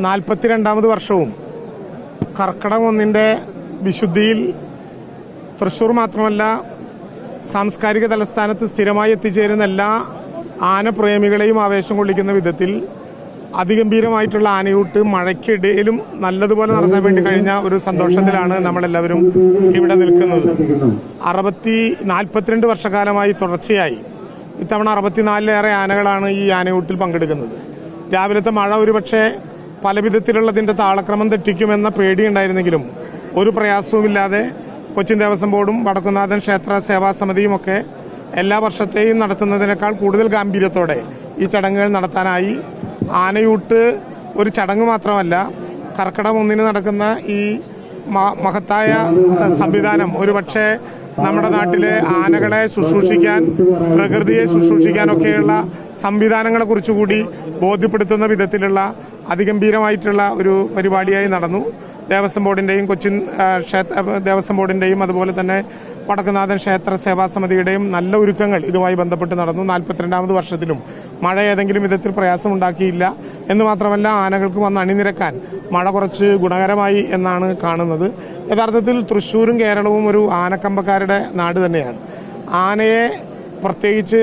42ാമത് വർഷവും കർക്കിടകം 1 വിശുദ്ധിയിൽ തൃശ്ശൂർ മാത്രമല്ല സാംസ്കാരിക തലസ്ഥാനത്ത് സ്ഥിരമായി എത്തിച്ചേരുന്ന എല്ലാ ആനപ്രേമികളെയും ആവേശം കൊള്ളിക്കുന്ന വിധത്തിൽ അതിഗംഭീരമായിട്ടുള്ള ആനയൂട്ട് മഴയ്ക്കിടയിലും നല്ലതുപോലെ നടത്താൻ വേണ്ടി കഴിഞ്ഞ ഒരു സന്തോഷത്തിലാണ് നമ്മളെല്ലാവരും ഇവിടെ നിൽക്കുന്നത്. 42 വർഷക്കാലമായി തുടർച്ചയായി ഇത്തവണ 64ലേറെ ആനകളാണ് ഈ ആനയൂട്ടിൽ പങ്കെടുക്കുന്നത്. രാവിലത്തെ മഴ ഒരുപക്ഷെ പല വിധത്തിലുള്ളതിൻ്റെ താളക്രമം തെറ്റിക്കുമെന്ന പേടിയുണ്ടായിരുന്നെങ്കിലും ഒരു പ്രയാസവുമില്ലാതെ കൊച്ചിൻ ദേവസ്വം ബോർഡും വടക്കുംനാഥൻ ക്ഷേത്ര സേവാ സമിതിയുമൊക്കെ എല്ലാ വർഷത്തെയും നടത്തുന്നതിനേക്കാൾ കൂടുതൽ ഗാംഭീര്യത്തോടെ ഈ ചടങ്ങുകൾ നടത്താനായി. ആനയൂട്ട് ഒരു ചടങ്ങ് മാത്രമല്ല, കർക്കിടകം 1 നടക്കുന്ന ഈ മഹത്തായ സംവിധാനം ഒരുപക്ഷെ നമ്മുടെ നാട്ടിലെ ആനകളെ ശുശ്രൂഷിക്കാൻ, പ്രകൃതിയെ ശുശ്രൂഷിക്കാനൊക്കെയുള്ള സംവിധാനങ്ങളെ കുറിച്ചുകൂടി ബോധ്യപ്പെടുത്തുന്ന വിധത്തിലുള്ള അതിഗംഭീരമായിട്ടുള്ള ഒരു പരിപാടിയായി നടന്നു. ദേവസ്വം ബോർഡിൻ്റെയും കൊച്ചിൻ ദേവസ്വം ബോർഡിൻ്റെയും അതുപോലെ തന്നെ വടക്കുംനാഥൻ ക്ഷേത്ര സേവാ സമിതിയുടെയും നല്ല ഒരുക്കങ്ങൾ ഇതുമായി ബന്ധപ്പെട്ട് നടന്നു. 42ാമത് വർഷത്തിലും മഴ ഏതെങ്കിലും വിധത്തിൽ പ്രയാസമുണ്ടാക്കിയില്ല എന്ന് മാത്രമല്ല, ആനകൾക്ക് വന്ന് അണിനിരക്കാൻ മഴ കുറച്ച് ഗുണകരമായി എന്നാണ് കാണുന്നത്. യഥാർത്ഥത്തിൽ തൃശ്ശൂരും കേരളവും ഒരു ആനക്കമ്പക്കാരുടെ നാട് തന്നെയാണ്. ആനയെ പ്രത്യേകിച്ച്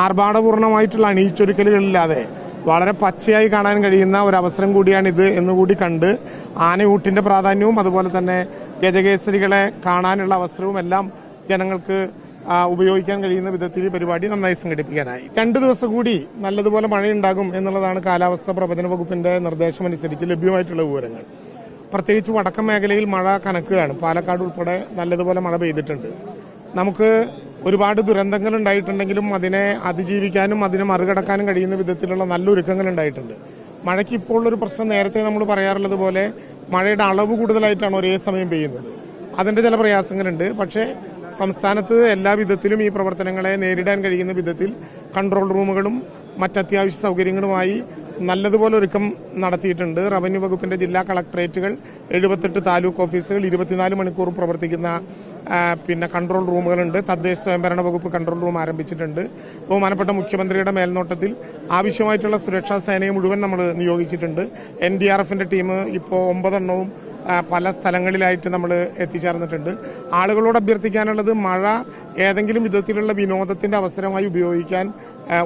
ആർഭാടപൂർണമായിട്ടുള്ള അണിയിച്ചൊരുക്കലുകളില്ലാതെ വളരെ പച്ചയായി കാണാൻ കഴിയുന്ന ഒരവസരം കൂടിയാണിത് എന്നുകൂടി കണ്ട് ആനയൂട്ടിൻ്റെ പ്രാധാന്യവും അതുപോലെ തന്നെ ഗജകേസരികളെ കാണാനുള്ള അവസരവും എല്ലാം ജനങ്ങൾക്ക് ഉപയോഗിക്കാൻ കഴിയുന്ന വിധത്തിൽ പരിപാടി നന്നായി സംഘടിപ്പിക്കാനായി. 2 ദിവസം കൂടി നല്ലതുപോലെ മഴയുണ്ടാകും എന്നുള്ളതാണ് കാലാവസ്ഥാ പ്രവചന വകുപ്പിന്റെ നിർദ്ദേശമനുസരിച്ച് ലഭ്യമായിട്ടുള്ള വിവരങ്ങൾ. പ്രത്യേകിച്ച് വടക്കൻ മേഖലയിൽ മഴ കനക്കുകയാണ്. പാലക്കാട് ഉൾപ്പെടെ നല്ലതുപോലെ മഴ പെയ്തിട്ടുണ്ട്. നമുക്ക് ഒരുപാട് ദുരന്തങ്ങൾ ഉണ്ടായിട്ടുണ്ടെങ്കിലും അതിനെ അതിജീവിക്കാനും അതിനെ മറികടക്കാനും കഴിയുന്ന വിധത്തിലുള്ള നല്ല ഒരുക്കങ്ങൾ ഉണ്ടായിട്ടുണ്ട്. മഴയ്ക്ക് ഇപ്പോൾ ഉള്ളൊരു പ്രശ്നം, നേരത്തെ നമ്മൾ പറയാറുള്ളത് പോലെ മഴയുടെ അളവ് കൂടുതലായിട്ടാണ് ഒരേ സമയം പെയ്യുന്നത്. അതിൻ്റെ ചില പ്രയാസങ്ങളുണ്ട്. പക്ഷേ സംസ്ഥാനത്ത് എല്ലാ വിധത്തിലും ഈ പ്രവർത്തനങ്ങളെ നേരിടാൻ കഴിയുന്ന വിധത്തിൽ കൺട്രോൾ റൂമുകളും മറ്റത്യാവശ്യ സൗകര്യങ്ങളുമായി നല്ലതുപോലെ ഒരുക്കം നടത്തിയിട്ടുണ്ട്. റവന്യൂ വകുപ്പിന്റെ ജില്ലാ കളക്ടറേറ്റുകൾ, 78 താലൂക്ക് ഓഫീസുകൾ, 24 മണിക്കൂറും പ്രവർത്തിക്കുന്ന കൺട്രോൾ റൂമുകളുണ്ട്. തദ്ദേശ സ്വയംഭരണ വകുപ്പ് കൺട്രോൾ റൂം ആരംഭിച്ചിട്ടുണ്ട്. ബഹുമാനപ്പെട്ട മുഖ്യമന്ത്രിയുടെ മേൽനോട്ടത്തിൽ ആവശ്യമായിട്ടുള്ള സുരക്ഷാ സേനയെ മുഴുവൻ നമ്മൾ നിയോഗിച്ചിട്ടുണ്ട്. NDRFന്റെ ടീം ഇപ്പോൾ 9 എണ്ണവും പല സ്ഥലങ്ങളിലായിട്ട് നമ്മൾ എത്തിച്ചേർന്നിട്ടുണ്ട്. ആളുകളോട് അഭ്യർത്ഥിക്കാനുള്ളത്, മഴ ഏതെങ്കിലും വിധത്തിലുള്ള വിനോദത്തിന്റെ അവസരമായി ഉപയോഗിക്കാൻ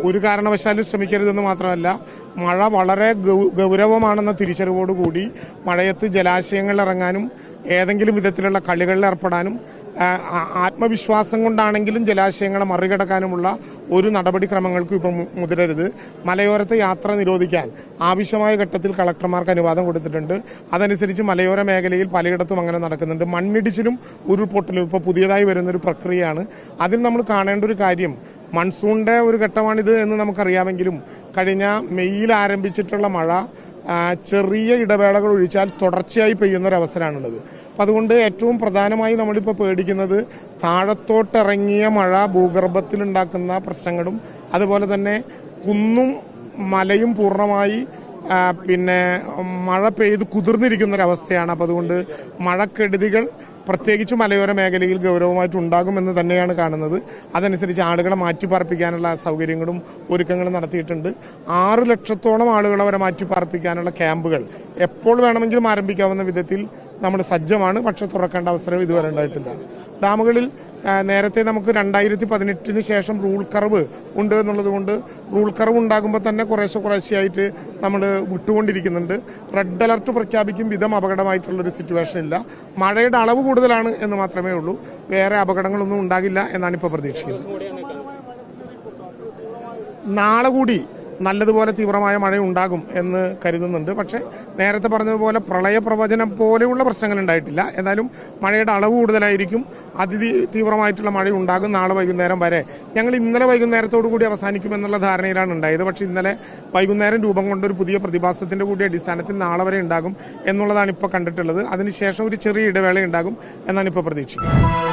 ഒരു കാരണവശാലും ശ്രമിക്കരുതെന്ന് മാത്രമല്ല, മഴ വളരെ ഗൗരവമാണെന്ന തിരിച്ചറിവോടുകൂടി മഴയത്ത് ജലാശയങ്ങളിൽ ഇറങ്ങാനും ഏതെങ്കിലും വിധത്തിലുള്ള കളികളിൽ ഏർപ്പെടാനും ആത്മവിശ്വാസം കൊണ്ടാണെങ്കിലും ജലാശയങ്ങളെ മറികടക്കാനുമുള്ള ഒരു നടപടിക്രമങ്ങൾക്കും ഇപ്പം മുതിരരുത്. മലയോരത്തെ യാത്ര നിരോധിക്കാൻ ആവശ്യമായ ഘട്ടത്തിൽ കളക്ടർമാർക്ക് അനുവാദം കൊടുത്തിട്ടുണ്ട്. അതനുസരിച്ച് മലയോര മേഖലയിൽ പലയിടത്തും അങ്ങനെ നടക്കുന്നുണ്ട്. മണ്ണിടിച്ചിലും ഉരുൾപൊട്ടലും ഇപ്പോൾ പുതിയതായി വരുന്നൊരു പ്രക്രിയയാണ്. അതിൽ നമ്മൾ കാണേണ്ട ഒരു കാര്യം, മൺസൂണിന്റെ ഒരു ഘട്ടമാണിത് എന്ന് നമുക്കറിയാമെങ്കിലും കഴിഞ്ഞ മെയ്യിൽ ആരംഭിച്ചിട്ടുള്ള മഴ ചെറിയ ഇടവേളകൾ ഒഴിച്ചാൽ തുടർച്ചയായി പെയ്യുന്നൊരവസരമാണുള്ളത്. അപ്പം അതുകൊണ്ട് ഏറ്റവും പ്രധാനമായി നമ്മളിപ്പോൾ പേടിക്കുന്നത് താഴത്തോട്ടിറങ്ങിയ മഴ ഭൂഗർഭത്തിലുണ്ടാക്കുന്ന പ്രശ്നങ്ങളും അതുപോലെ തന്നെ കുന്നും മലയും പൂർണ്ണമായി മഴ പെയ്ത് കുതിർന്നിരിക്കുന്നൊരവസ്ഥയാണ്. അപ്പം അതുകൊണ്ട് മഴക്കെടുതികൾ പ്രത്യേകിച്ച് മലയോര മേഖലയിൽ ഗൗരവമായിട്ടുണ്ടാകുമെന്ന് തന്നെയാണ് കാണുന്നത്. അതനുസരിച്ച് ആളുകളെ മാറ്റിപ്പാർപ്പിക്കാനുള്ള സൗകര്യങ്ങളും ഒരുക്കങ്ങളും നടത്തിയിട്ടുണ്ട്. 6 ലക്ഷത്തോളം ആളുകളെ വരെ മാറ്റിപ്പാർപ്പിക്കാനുള്ള ക്യാമ്പുകൾ എപ്പോൾ വേണമെങ്കിലും ആരംഭിക്കാവുന്ന വിധത്തിൽ നമ്മൾ സജ്ജമാണ്. പക്ഷെ തുറക്കേണ്ട അവസരം ഇതുവരെ ഉണ്ടായിട്ടില്ല. ഡാമുകളിൽ നേരത്തെ നമുക്ക് 2018 ശേഷം റൂൾ കർവ് ഉണ്ട് എന്നുള്ളത് കൊണ്ട് റൂൾ കർവ് ഉണ്ടാകുമ്പോൾ തന്നെ കുറേശ്ശെയായിട്ട് നമ്മൾ വിട്ടുകൊണ്ടിരിക്കുന്നുണ്ട്. റെഡ് അലർട്ട് പ്രഖ്യാപിക്കും വിധം അപകടമായിട്ടുള്ളൊരു സിറ്റുവേഷൻ ഇല്ല. മഴയുടെ അളവ് കൂടുതലാണ് എന്ന് മാത്രമേ ഉള്ളൂ. വേറെ അപകടങ്ങളൊന്നും ഉണ്ടാകില്ല എന്നാണ് ഇപ്പോൾ പ്രതീക്ഷിക്കുന്നത്. നാളെ കൂടി നല്ലതുപോലെ തീവ്രമായ മഴ ഉണ്ടാകും എന്ന് കരുതുന്നുണ്ട്. പക്ഷേ നേരത്തെ പറഞ്ഞതുപോലെ പ്രളയ പ്രവചനം പോലെയുള്ള പ്രശ്നങ്ങൾ ഉണ്ടായിട്ടില്ല. എന്നാലും മഴയുടെ അളവ് കൂടുതലായിരിക്കും. തീവ്രമായിട്ടുള്ള മഴ ഉണ്ടാകും നാളെ വൈകുന്നേരം വരെ. ഞങ്ങൾ ഇന്നലെ വൈകുന്നേരത്തോടു കൂടി അവസാനിക്കുമെന്നുള്ള ധാരണയിലാണ് ഉണ്ടായത്. പക്ഷേ ഇന്നലെ വൈകുന്നേരം രൂപം കൊണ്ട ഒരു പുതിയ പ്രതിഭാസത്തിന്റെ കൂടി അടിസ്ഥാനത്തിൽ നാളെ വരെ ഉണ്ടാകും എന്നുള്ളതാണ് ഇപ്പോൾ കണ്ടിട്ടുള്ളത്. അതിനുശേഷം ഒരു ചെറിയ ഇടവേള ഉണ്ടാകും എന്നാണ് ഇപ്പോൾ പ്രതീക്ഷിക്കുന്നത്.